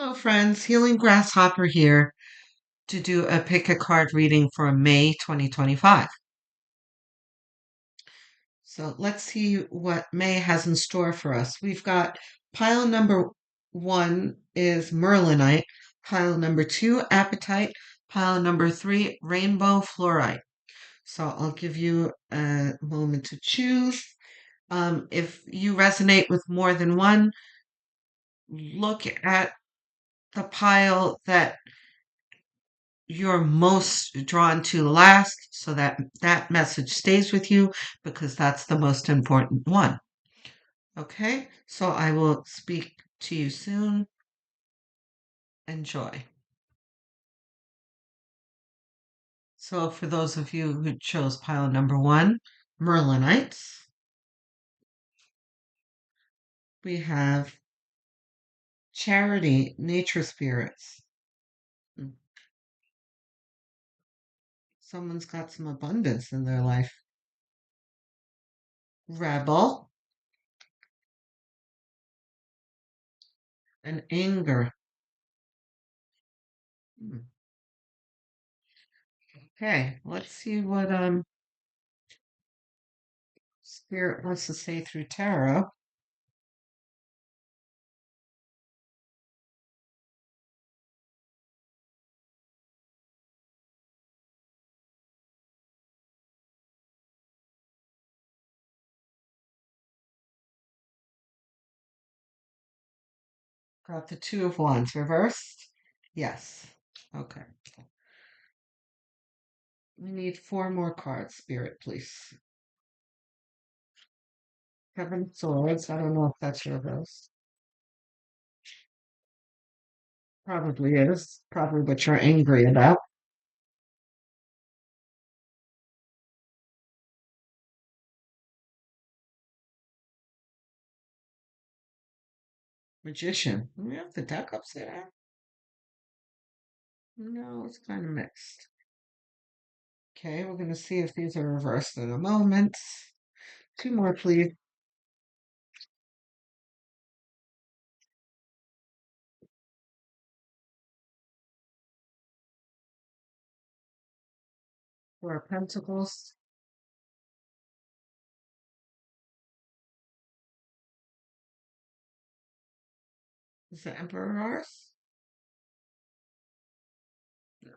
Hello, friends. Healing Grasshopper here to do a pick a card reading for May 2025. So let's see what May has in store for us. We've got pile number one is Merlinite, pile number two, Apatite, pile number three, Rainbow Fluorite. So I'll give you a moment to choose. If you resonate with more than one, look at the pile that you're most drawn to last so that that message stays with you because that's the most important one. Okay, so I will speak to you soon. Enjoy. So, for those of you who chose pile number one, Merlinites, we have Charity, Nature Spirits. Hmm, someone's got some abundance in their life. Rebel and Anger. Hmm, okay, let's see what Spirit wants to say through tarot. Got the Two of Wands reversed. Yes. Okay. We need four more cards, Spirit, please. Seven of Swords. I don't know if that's reversed. Probably is. Probably what you're angry about. Magician. We have the deck upside down. No, it's kind of mixed. Okay, we're going to see if these are reversed in a moment. Two more, please. Four of Pentacles. Is the Emperor's? No.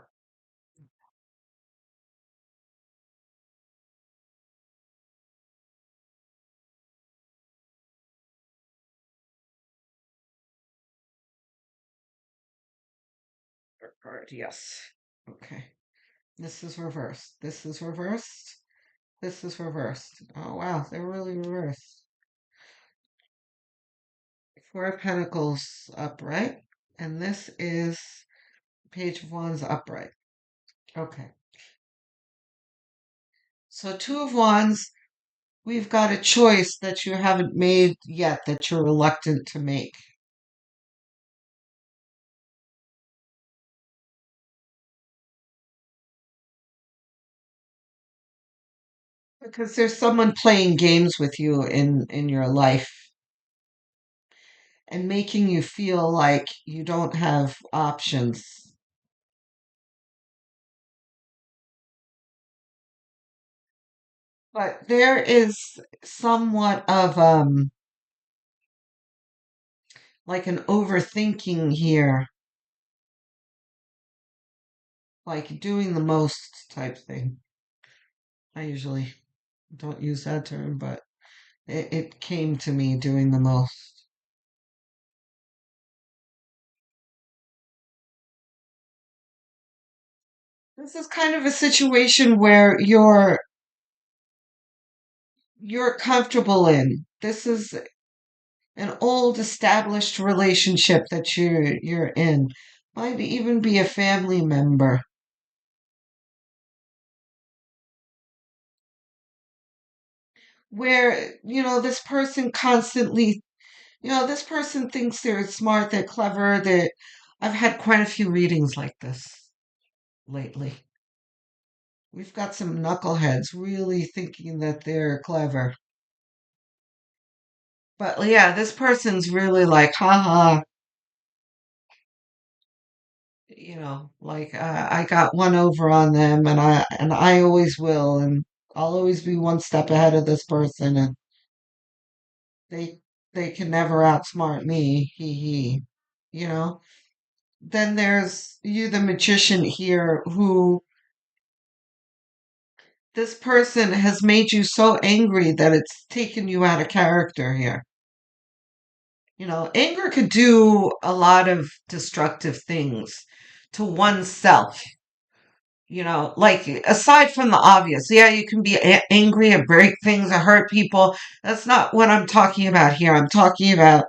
Third card, yes. Okay. This is reversed. This is reversed. This is reversed. Oh, wow. They're really reversed. Four of Pentacles upright. And this is Page of Wands upright. Okay. So Two of Wands, we've got a choice that you haven't made yet that you're reluctant to make. Because there's someone playing games with you in your life and making you feel like you don't have options. But there is somewhat of like an overthinking here, like doing the most type thing. I usually don't use that term, but it came to me doing the most. This is kind of a situation where you're comfortable in. This is an old established relationship that you're in. Might even be a family member where, this person constantly, this person thinks they're smart, they're clever, I've had quite a few readings like this lately. We've got some knuckleheads really thinking that they're clever. But yeah, this person's really like, haha, like I got one over on them, and I always will, and I'll always be one step ahead of this person, and they they can never outsmart me. He. You know. Then there's you, the magician here, who this person has made you so angry that it's taken you out of character here. Anger could do a lot of destructive things to oneself. Like aside from the obvious, yeah, you can be angry and break things or hurt people. That's not what I'm talking about here. I'm talking about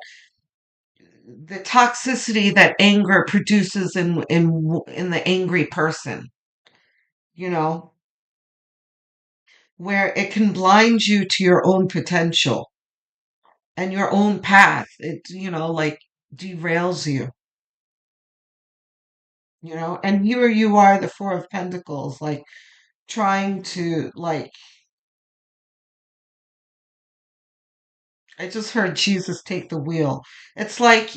the toxicity that anger produces in the angry person. You know, where it can blind you to your own potential and your own path. It like derails you. And here you are, the Four of Pentacles, like trying to like I just heard Jesus take the wheel. It's like,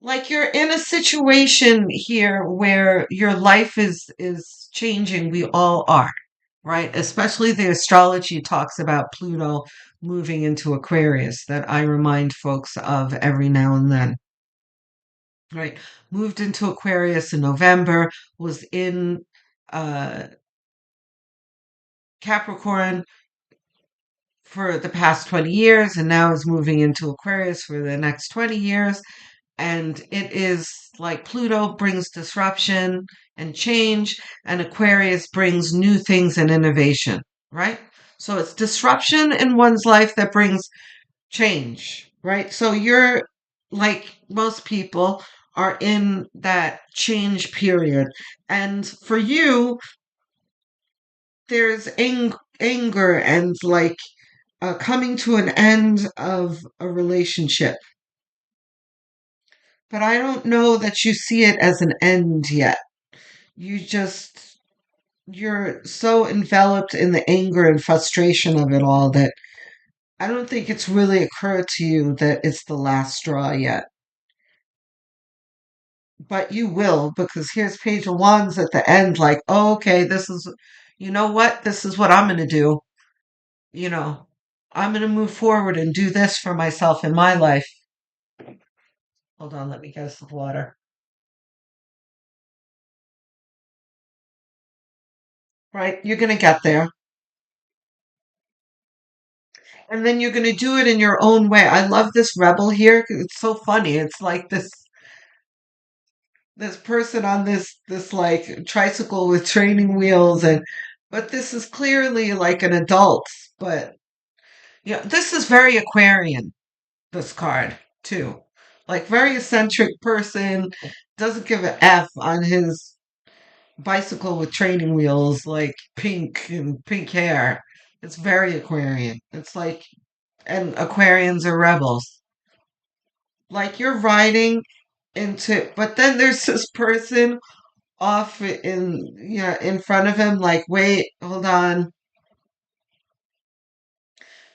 like you're in a situation here where your life is changing. We all are, right? Especially the astrology talks about Pluto moving into Aquarius that I remind folks of every now and then. Right. Moved into Aquarius in November, was in uh Capricorn for the past 20 years, and now is moving into Aquarius for the next 20 years. And it is like Pluto brings disruption and change, and Aquarius brings new things and innovation, right? So it's disruption in one's life that brings change, right? So you're like most people are in that change period. And for you, there's anger and like coming to an end of a relationship. But I don't know that you see it as an end yet. You're so enveloped in the anger and frustration of it all that I don't think it's really occurred to you that it's the last straw yet. But you will, because here's Page of Wands at the end, like, oh, okay, you know what? This is what I'm going to do. You know, I'm going to move forward and do this for myself in my life. Hold on, let me get some water. Right? You're going to get there. And then you're going to do it in your own way. I love this rebel here 'cause it's so funny. It's like this person on this like tricycle with training wheels, and but this is clearly like an adult, but yeah, this is very Aquarian, this card too. Like very eccentric person, doesn't give a F on his bicycle with training wheels, like pink and pink hair. It's very Aquarian. It's like, and Aquarians are rebels. Like you're riding into, but then there's this person off in front of him, like, wait, hold on.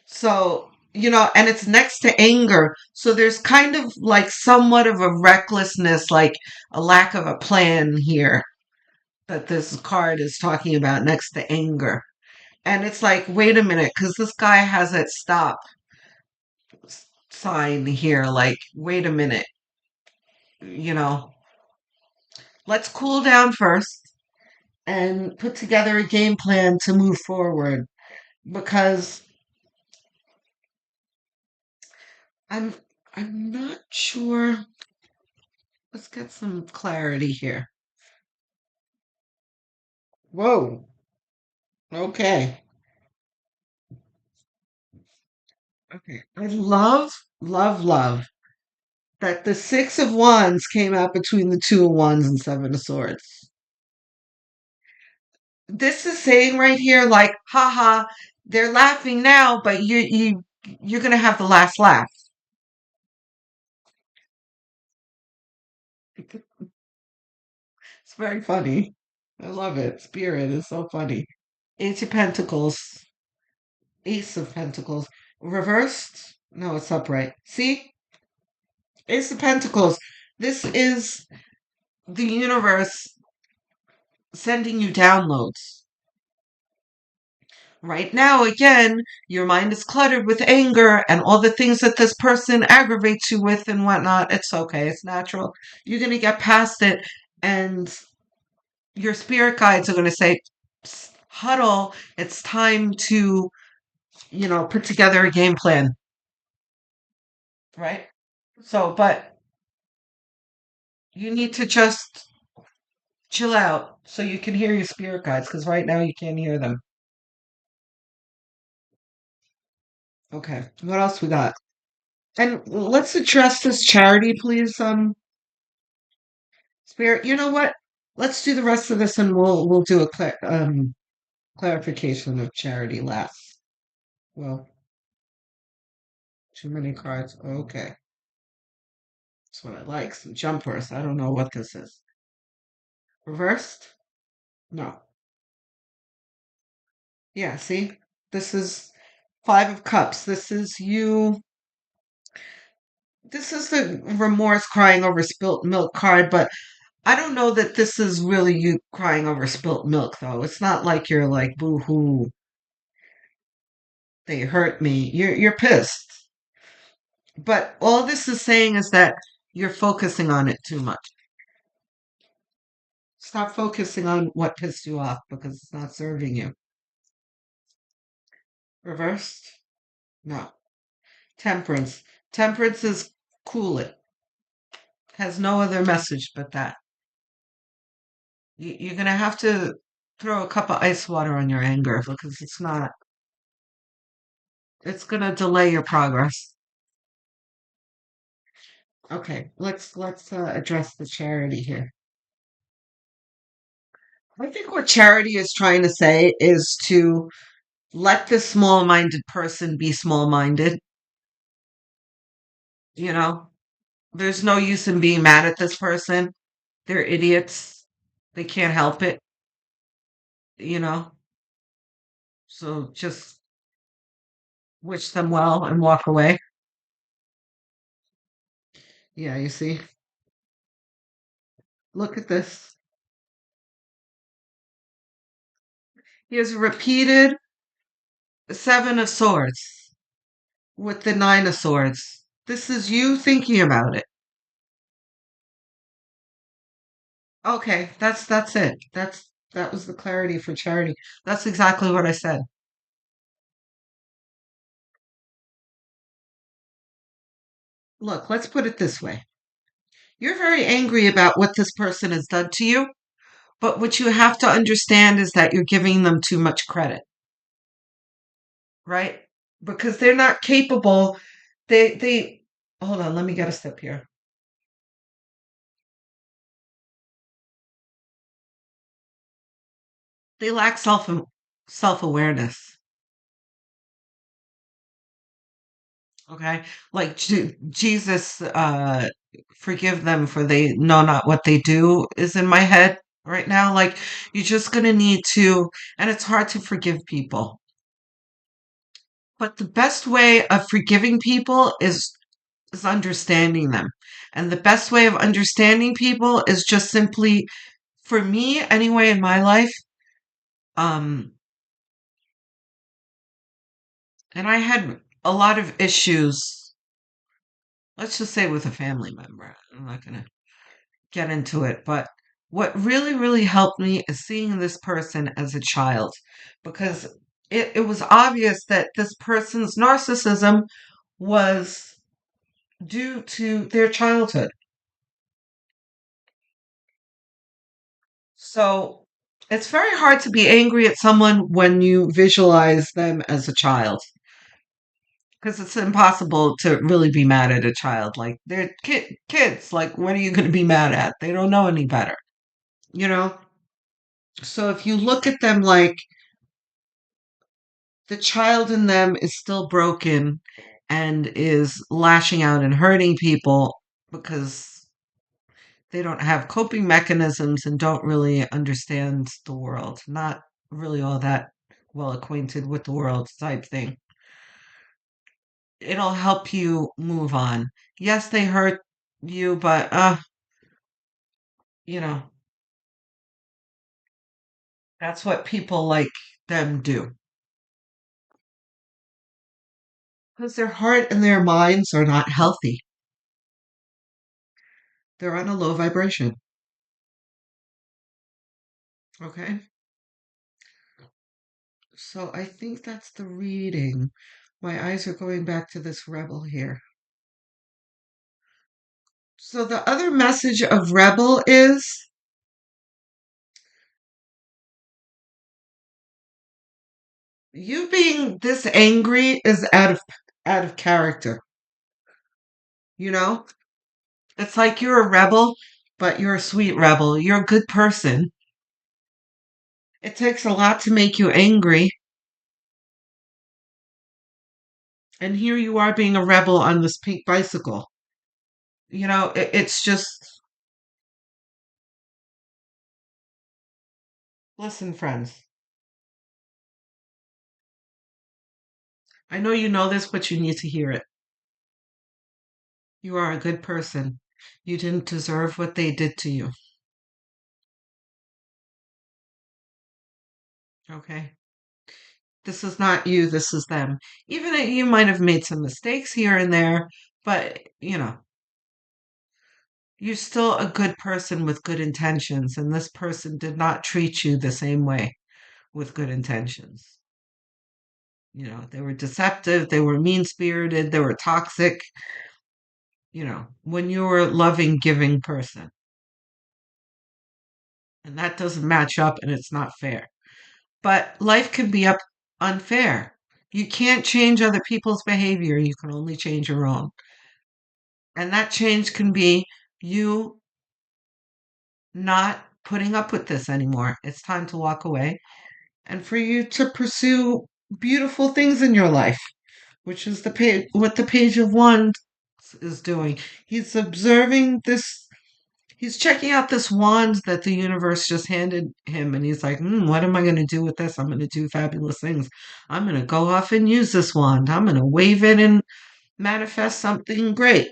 So, and it's next to anger. So there's kind of like somewhat of a recklessness, like a lack of a plan here that this card is talking about next to anger. And it's like, wait a minute, because this guy has that stop sign here. Like, wait a minute, you know, let's cool down first and put together a game plan to move forward. Because I'm I'm not sure. Let's get some clarity here. Whoa. Okay. Okay. I love, love, love that the Six of Wands came out between the Two of Wands and Seven of Swords. This is saying right here, like, haha, they're laughing now, but you're gonna have the last laugh. It's very funny. I love it. Spirit is so funny. Ace of Pentacles. Ace of Pentacles. Reversed? No, it's upright. See? Ace of Pentacles. This is the universe sending you downloads. Right now, again, your mind is cluttered with anger and all the things that this person aggravates you with and whatnot. It's okay, it's natural. You're going to get past it, and your spirit guides are going to say, huddle, it's time to, put together a game plan, right? So, but you need to just chill out so you can hear your spirit guides because right now you can't hear them. Okay, what else we got? And let's address this charity, please. Spirit, you know what? Let's do the rest of this, and we'll do a clarification of charity last. Well, too many cards. Okay, that's what I like. Some jumpers. I don't know what this is. Reversed? No. Yeah. See, this is Five of Cups. This is you. This is the remorse crying over spilt milk card, but I don't know that this is really you crying over spilt milk, though. It's not like you're like, boo hoo, they hurt me. You're pissed. But all this is saying is that you're focusing on it too much. Stop focusing on what pissed you off because it's not serving you. Reversed? No. Temperance. Temperance is cool it. Has no other message but that. You're going to have to throw a cup of ice water on your anger because it's not, it's going to delay your progress. Okay, let's address the charity here. I think what charity is trying to say is to let this small-minded person be small-minded. You know, there's no use in being mad at this person. They're idiots. They can't help it, you know. So just wish them well and walk away. Yeah, you see. Look at this. Here's a repeated Seven of Swords with the Nine of Swords. This is you thinking about it. Okay, that's it. That was the clarity for charity. That's exactly what I said. Look, let's put it this way. You're very angry about what this person has done to you, but what you have to understand is that you're giving them too much credit, right? Because they're not capable. They hold on, let me get a step here. They lack self-awareness. Okay? Like Jesus forgive them for they know not what they do is in my head right now. Like you're just going to need to, and it's hard to forgive people. But the best way of forgiving people is understanding them. And the best way of understanding people is just simply, for me anyway, in my life, um, and I had a lot of issues, let's just say with a family member. I'm not going to get into it, but what really, really helped me is seeing this person as a child because it was obvious that this person's narcissism was due to their childhood. So it's very hard to be angry at someone when you visualize them as a child because it's impossible to really be mad at a child. Like they're kids. Like what are you going to be mad at? They don't know any better, you know? So if you look at them like the child in them is still broken and is lashing out and hurting people because they don't have coping mechanisms and don't really understand the world. Not really all that well acquainted with the world type thing. It'll help you move on. Yes, they hurt. you, but you know, that's what people like them do. Because their heart and their minds are not healthy. They're on a low vibration. Okay? So I think that's the reading. My eyes are going back to this rebel here. So the other message of rebel is you being this angry is out of character. You know? It's like you're a rebel, but you're a sweet rebel. You're a good person. It takes a lot to make you angry. And here you are being a rebel on this pink bicycle. It's just, listen, friends. I know you know this, but you need to hear it. You are a good person. You didn't deserve what they did to you. Okay? This is not you, this is them. Even if you might have made some mistakes here and there, but, you're still a good person with good intentions, and this person did not treat you the same way with good intentions. They were deceptive, they were mean spirited, they were toxic, when you're a loving, giving person. And that doesn't match up and it's not fair. But life can be unfair. You can't change other people's behavior, you can only change your own. And that change can be you not putting up with this anymore. It's time to walk away and for you to pursue beautiful things in your life, which is what the Page of Wands is doing. He's observing this. He's checking out this wand that the universe just handed him, and he's like, what am I going to do with this? I'm going to do fabulous things. I'm going to go off and use this wand. I'm going to wave it and manifest something great.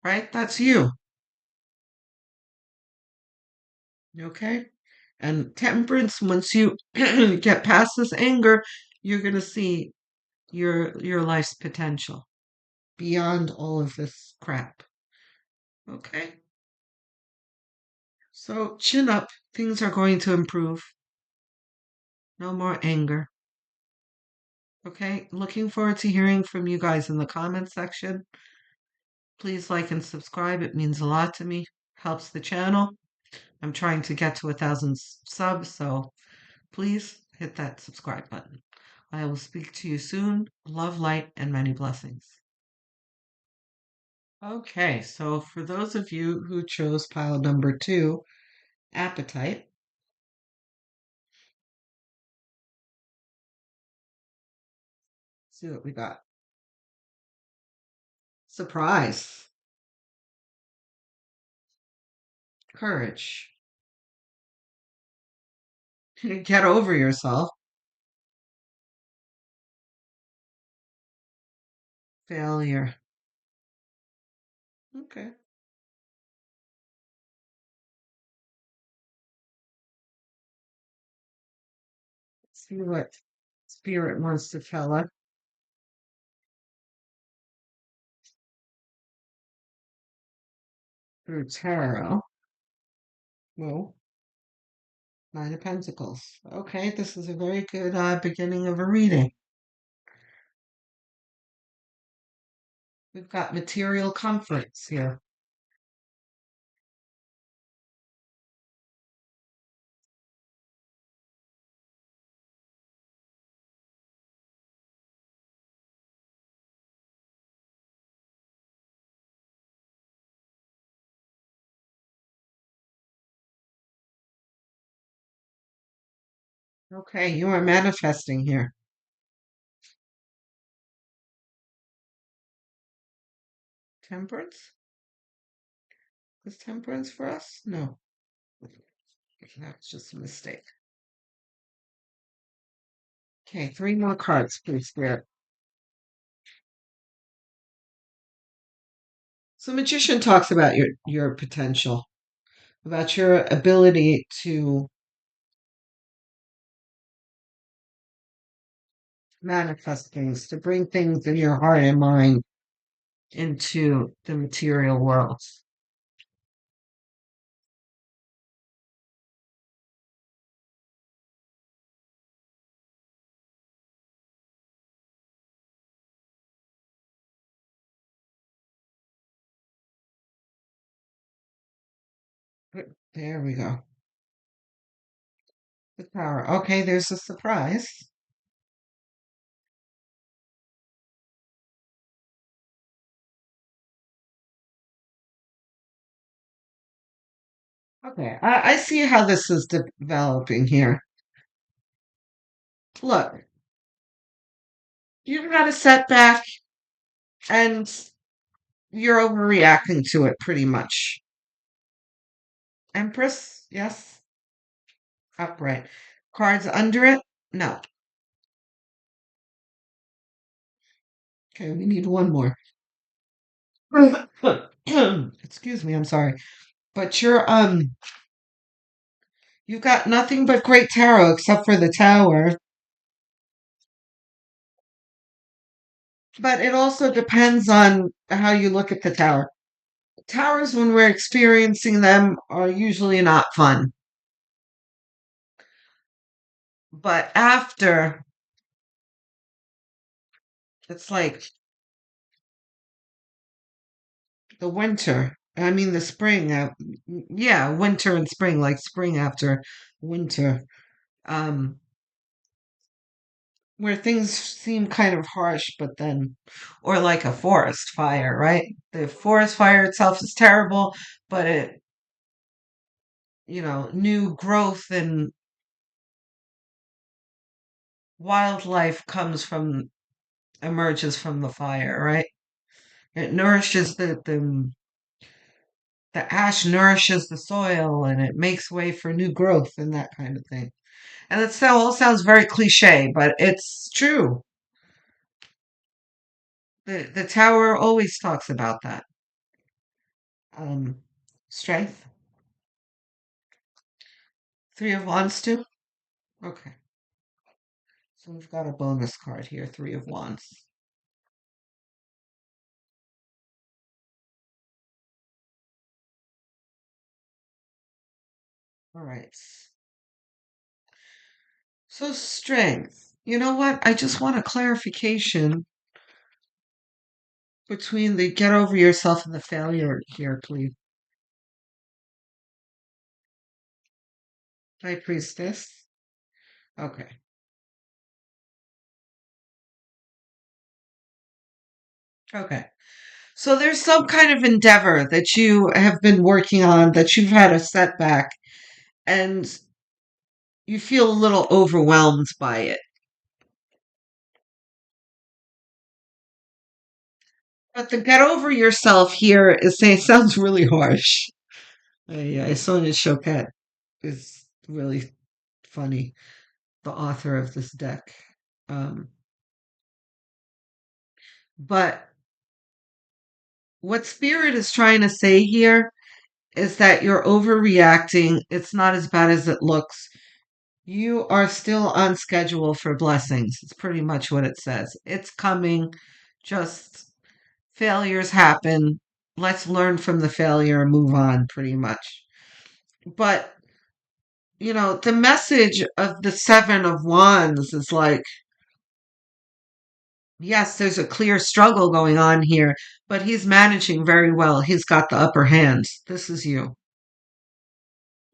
Right? That's you. Okay? And temperance, once you get past this anger, you're going to see your life's potential beyond all of this crap. Okay? So chin up. Things are going to improve. No more anger. Okay? Looking forward to hearing from you guys in the comments section. Please like and subscribe. It means a lot to me. Helps the channel. I'm trying to get to 1,000 subs, so please hit that subscribe button. I will speak to you soon. Love, light, and many blessings. Okay, so for those of you who chose pile number 2, appetite, see what we got. Surprise, courage, get over yourself, failure. Okay, see what spirit wants to tell us through tarot. Well, Nine of Pentacles. Okay, this is a very good beginning of a reading. We've got material comforts here. Okay, you are manifesting here. Temperance? Is temperance for us? No, that's just a mistake. Okay, 3 more cards, please, Spirit. So magician talks about your potential, about your ability to manifest things, to bring things in your heart and mind into the material world. There we go. The power. Okay, there's a surprise. Okay, I see how this is developing here. Look, you've got a setback and you're overreacting to it pretty much. Empress, yes. Upright. Cards under it? No. Okay, we need one more. Excuse me, I'm sorry. But you've got nothing but great tarot except for the tower. But it also depends on how you look at the tower. Towers, when we're experiencing them, are usually not fun. But after, it's like the winter. I mean, the spring. Yeah, winter and spring, like spring after winter. Um, where things seem kind of harsh, but then, or like a forest fire, right? The forest fire itself is terrible, but new growth and wildlife emerges from the fire, right? It nourishes the ash nourishes the soil and it makes way for new growth and that kind of thing. And all sounds very cliche, but it's true. The tower always talks about that. Um, Strength. Three of Wands too. Okay, so we've got a bonus card here. Three of Wands. All right. So strength. You know what? I just want a clarification between the get over yourself and the failure here, please. High Priestess. Okay. Okay. So there's some kind of endeavor that you have been working on that you've had a setback and you feel a little overwhelmed by it. But the get over yourself here is saying sounds really harsh. Yeah, Sonia Choquette is really funny, the author of this deck. Um, but what Spirit is trying to say here is that you're overreacting. It's not as bad as it looks. You are still on schedule for blessings. It's pretty much what it says. It's coming. Just failures happen. Let's learn from the failure and move on, pretty much. But, the message of the Seven of Wands is like, yes, there's a clear struggle going on here, but he's managing very well. He's got the upper hand. This is you.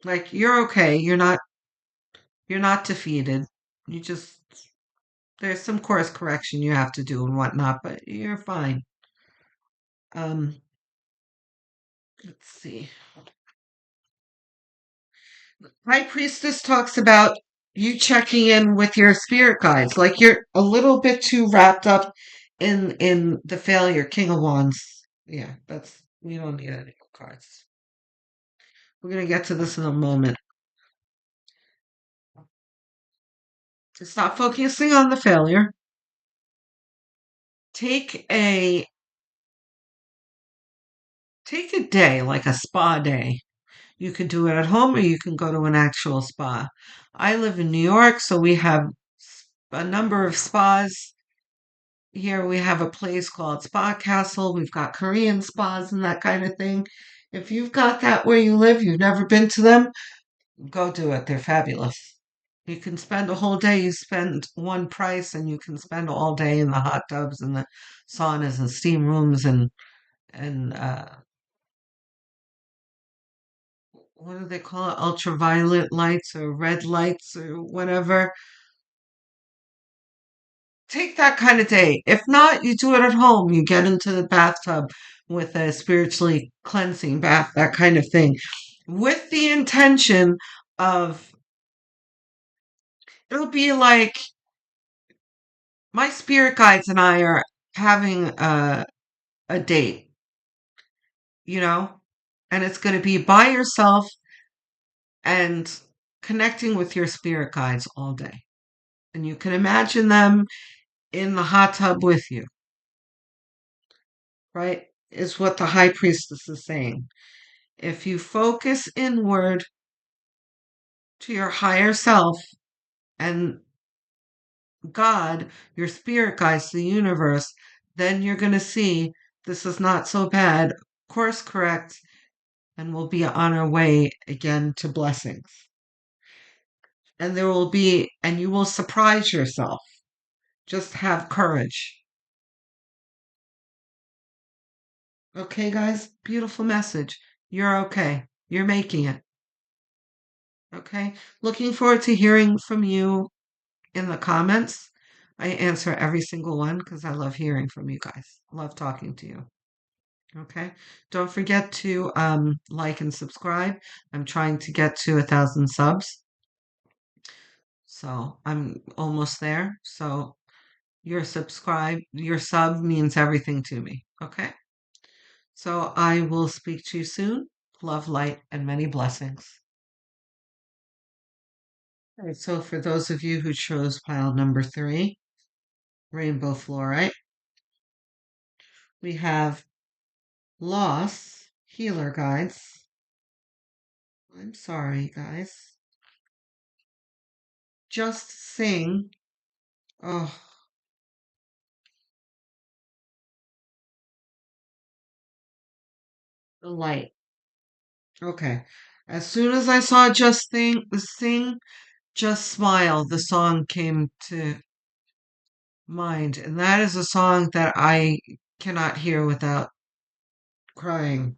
Like, you're okay. You're not defeated. You just there's some course correction you have to do and whatnot, but you're fine. Um, let's see. High Priestess talks about you checking in with your spirit guides. Like you're a little bit too wrapped up in the failure. King of Wands. Yeah, that's we don't need any more cards. We're gonna get to this in a moment. To stop focusing on the failure. Take a Take a day, like a spa day. You could do it at home or you can go to an actual spa. I live in New York, so we have a number of spas. Here we have a place called Spa Castle. We've got Korean spas and that kind of thing. If you've got that where you live, you've never been to them, go do it. They're fabulous. You can spend a whole day. You spend one price, and you can spend all day in the hot tubs and the saunas and steam rooms and what do they call it? Ultraviolet lights or red lights or whatever. Take that kind of day. If not, you do it at home. You get into the bathtub with a spiritually cleansing bath, that kind of thing, with the intention of it'll be like my spirit guides and I are having a date, you know, and it's going to be by yourself and connecting with your spirit guides all day. And you can imagine them in the hot tub with you, right? Is what the high priestess is saying. If you focus inward to your higher self and God, your spirit guides, the universe, then you're going to see this is not so bad. Course correct, and we'll be on our way again to blessings. And there will be, and you will surprise yourself. Just have courage. Okay, guys? Beautiful message. You're okay. You're making it. Okay? Looking forward to hearing from you in the comments. I answer every single one because I love hearing from you guys. Love talking to you. Okay. Don't forget to like and subscribe. I'm trying to get to 1,000 subs. So I'm almost there. So your sub means everything to me. Okay. So I will speak to you soon. Love, light, and many blessings. All right, so for those of you who chose pile number 3, rainbow fluorite, we have loss, healer guides. I'm sorry, guys. Just sing. Oh, the light. Okay. As soon as I saw sing, just smile, the song came to mind. And that is a song that I cannot hear without crying.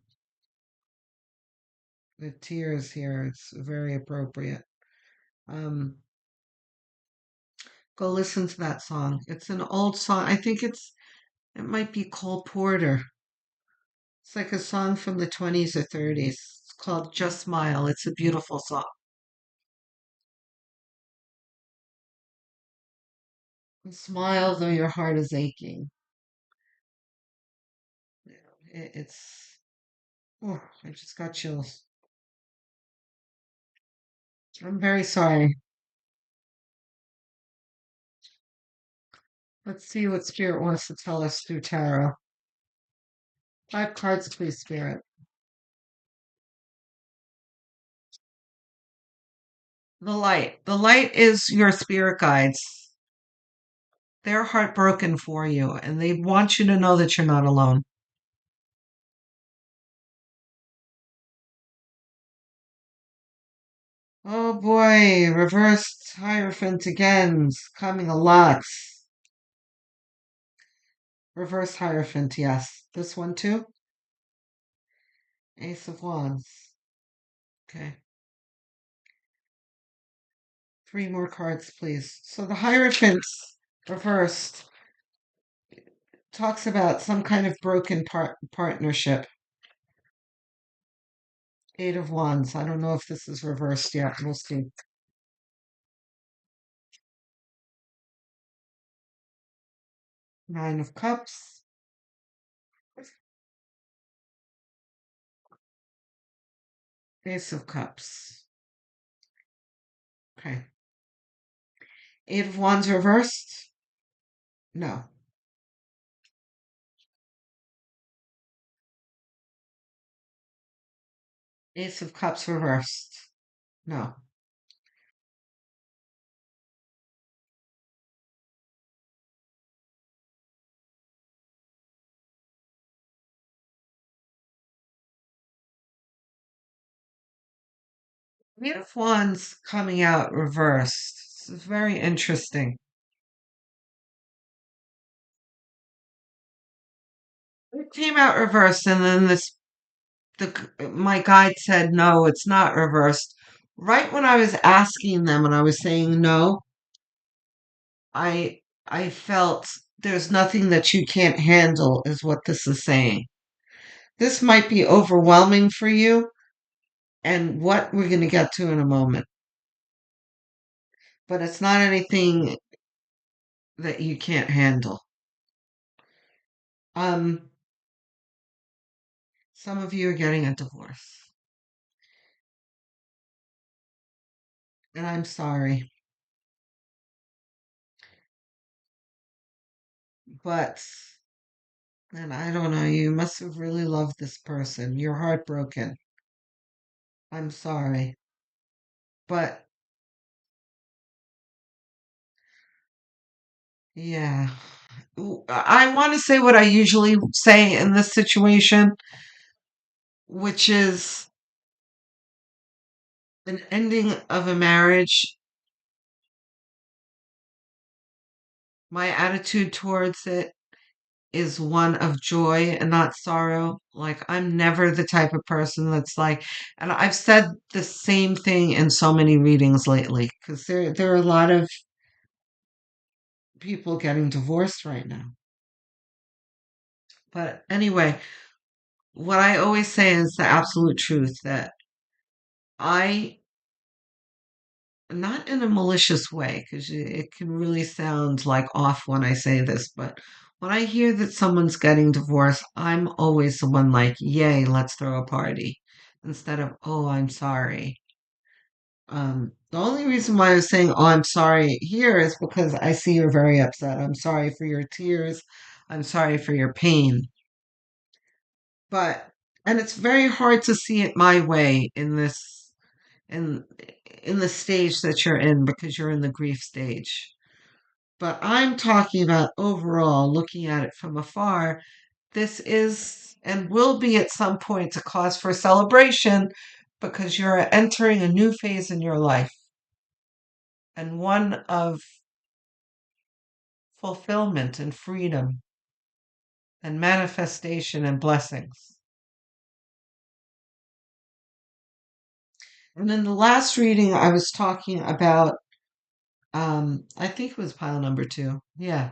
The tears here, it's very appropriate. Um, go listen to that song. It's an old song. It might be Cole Porter. It's like a song from the 20s or 30s. It's called Just Smile. It's a beautiful song. Smile though your heart is aching. You know, oh, I just got chills. I'm very sorry. Let's see what Spirit wants to tell us through tarot. 5 cards, please, Spirit. The light. The light is your spirit guides. They're heartbroken for you, and they want you to know that you're not alone. Oh boy, reversed Hierophant again. It's coming a lot. Reverse Hierophant, yes. This one too? Ace of Wands. Okay. 3 more cards, please. So the Hierophant reversed talks about some kind of broken partnership. 8 of Wands. I don't know if this is reversed yet. We'll see. Nine of Cups. Ace of Cups. Okay. 8 of Wands reversed? No. Ace of Cups reversed. No. Eight of Wands coming out reversed. This is very interesting. It came out reversed, and then my guide said, no, it's not reversed. Right when I was asking them and I was saying no, I I felt there's nothing that you can't handle is what this is saying. This might be overwhelming for you and what we're going to get to in a moment, but it's not anything that you can't handle. Um some of you are getting a divorce, and I'm sorry, but and I don't know, you must have really loved this person. You're heartbroken. I'm sorry. But yeah, I want to say what I usually say in this situation, which is an ending of a marriage. My attitude towards it is one of joy and not sorrow. Like, I'm never the type of person that's like, and I've said the same thing in so many readings lately because there are a lot of people getting divorced right now. But anyway, what I always say is the absolute truth that I, not in a malicious way, because it can really sound like off when I say this, but when I hear that someone's getting divorced, I'm always the one like, yay, let's throw a party, instead of, oh, I'm sorry. The only reason why I was saying, oh, I'm sorry here is because I see you're very upset. I'm sorry for your tears. I'm sorry for your pain. But, and it's very hard to see it my way in in the stage that you're in because you're in the grief stage. But I'm talking about overall, looking at it from afar. This is and will be at some point a cause for celebration because you're entering a new phase in your life and one of fulfillment and freedom and manifestation and blessings. And in the last reading, I was talking about, I think it was pile number two. Yeah.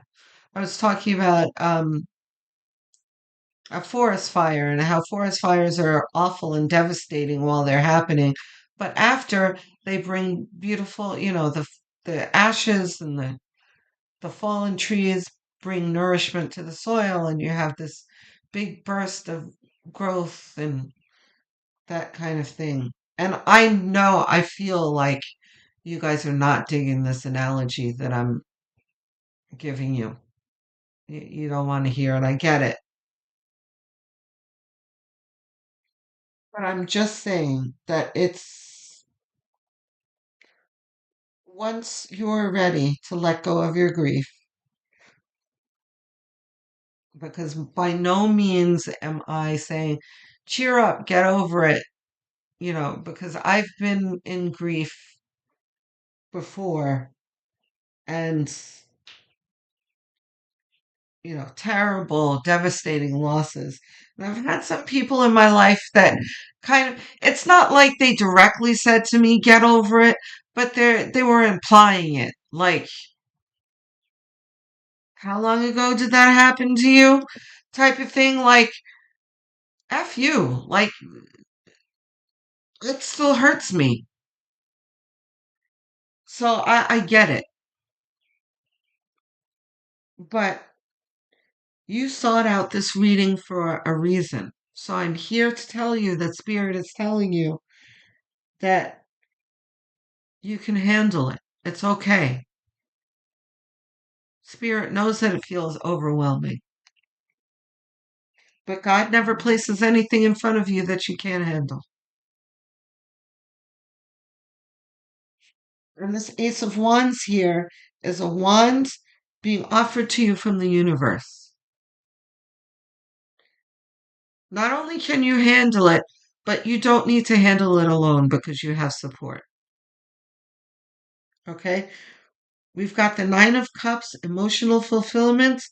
I was talking about a forest fire and how forest fires are awful and devastating while they're happening, but after they bring beautiful, the ashes and the fallen trees bring nourishment to the soil, and you have this big burst of growth and that kind of thing. And I know I feel like you guys are not digging this analogy that I'm giving you. You don't want to hear it. I get it. But I'm just saying that it's once you're ready to let go of your grief, because by no means am I saying, cheer up, get over it, because I've been in grief before and, terrible, devastating losses. And I've had some people in my life that kind of, it's not like they directly said to me, get over it, but they were implying it. Like, how long ago did that happen to you? Type of thing, like, F you. Like, it still hurts me. So I get it. But you sought out this reading for a reason. So I'm here to tell you that Spirit is telling you that you can handle it. It's okay. Spirit knows that it feels overwhelming. But God never places anything in front of you that you can't handle. And this Ace of Wands here is a wand being offered to you from the universe. Not only can you handle it, but you don't need to handle it alone because you have support. Okay? We've got the Nine of Cups, emotional fulfillment,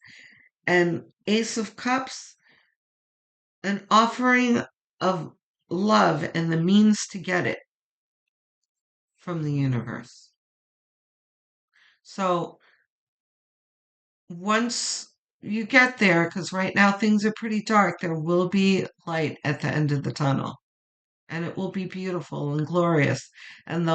and Ace of Cups, an offering of love and the means to get it from the universe. So once you get there, because right now things are pretty dark, there will be light at the end of the tunnel. And it will be beautiful and glorious. And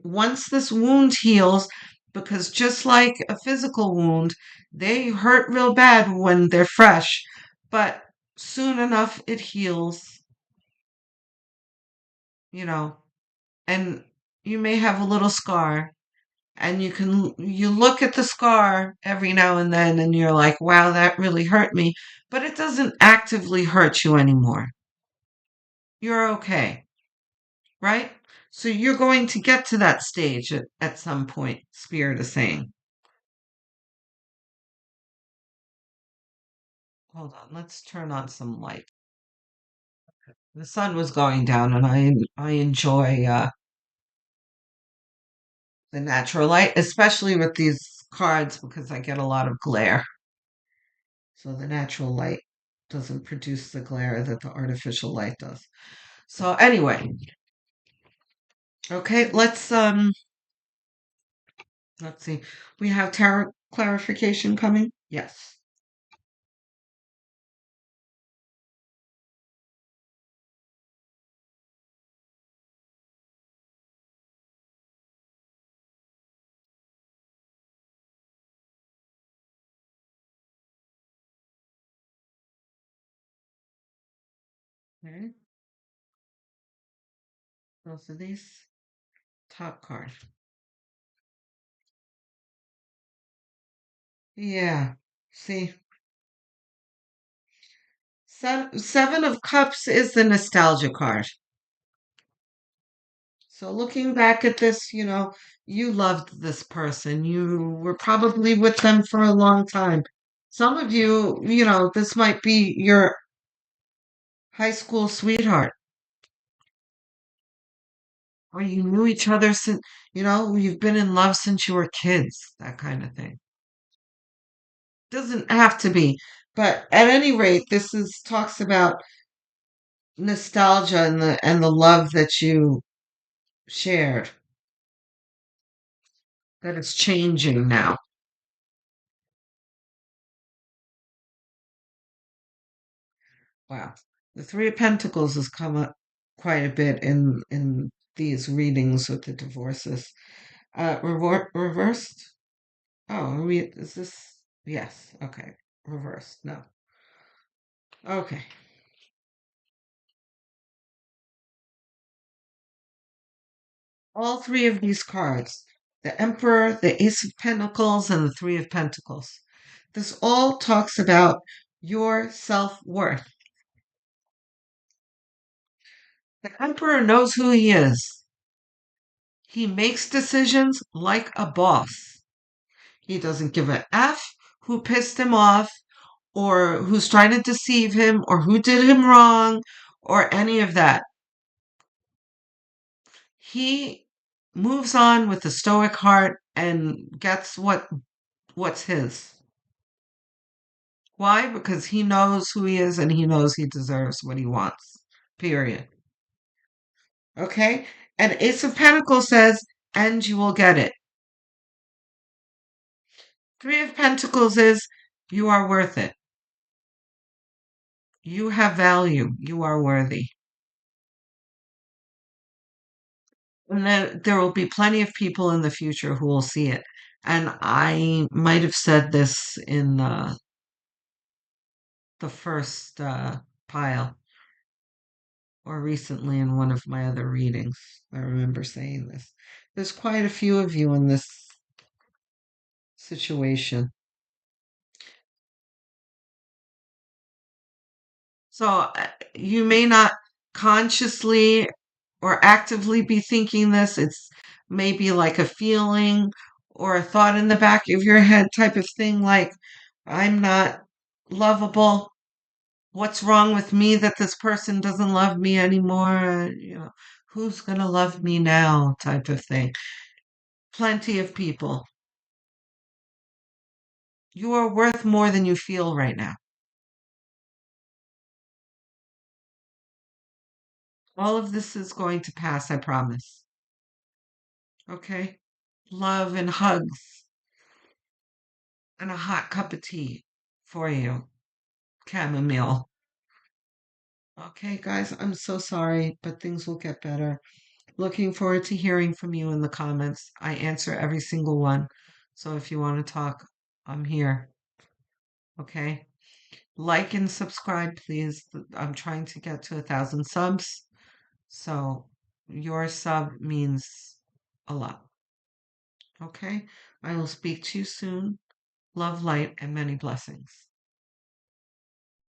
once this wound heals, because just like a physical wound, they hurt real bad when they're fresh, but soon enough it heals, you know, and you may have a little scar, and you look at the scar every now and then and you're like, wow, that really hurt me, but it doesn't actively hurt you anymore. You're okay, right? So you're going to get to that stage at some point, Spirit is saying. Hold on, let's turn on some light. The sun was going down, and I enjoy the natural light, especially with these cards because I get a lot of glare. So the natural light doesn't produce the glare that the artificial light does. So anyway, okay, let's see. We have tarot clarification coming. Yes. Okay. Those are these top card. Yeah. See, Seven of Cups is the nostalgia card. So looking back at this, you loved this person. You were probably with them for a long time. Some of you, this might be your high school sweetheart, or you knew each other since, you've been in love since you were kids, that kind of thing. Doesn't have to be, but at any rate, this is talks about nostalgia and the love that you shared, that it's changing now. Wow. The Three of Pentacles has come up quite a bit in these readings with the divorces. Reversed? Oh, is this? Yes. Okay. Reversed. No. Okay. All three of these cards, the Emperor, the Ace of Pentacles, and the Three of Pentacles. This all talks about your self-worth. The Emperor knows who he is. He makes decisions like a boss. He doesn't give a F who pissed him off or who's trying to deceive him or who did him wrong or any of that. He moves on with a stoic heart and gets what's his. Why? Because he knows who he is and he knows he deserves what he wants. Period. Okay? And Ace of Pentacles says, and you will get it. Three of Pentacles is, you are worth it. You have value. You are worthy. And then there will be plenty of people in the future who will see it. And I might have said this in the first pile or recently in one of my other readings. I remember saying this. There's quite a few of you in this situation. So you may not consciously or actively be thinking this. maybe like a feeling or a thought in the back of your head type of thing, like, I'm not lovable. What's wrong with me that this person doesn't love me anymore? Who's gonna love me now type of thing. Plenty of people. You are worth more than you feel right now. All of this is going to pass, I promise. Okay? Love and hugs and a hot cup of tea for you. Chamomile. Okay, guys, I'm so sorry, but things will get better. Looking forward to hearing from you in the comments. I answer every single one. So if you want to talk, I'm here. Okay? Like and subscribe, please. I'm trying to get to 1,000 subs. So your sub means a lot. Okay? I will speak to you soon. Love, light, and many blessings.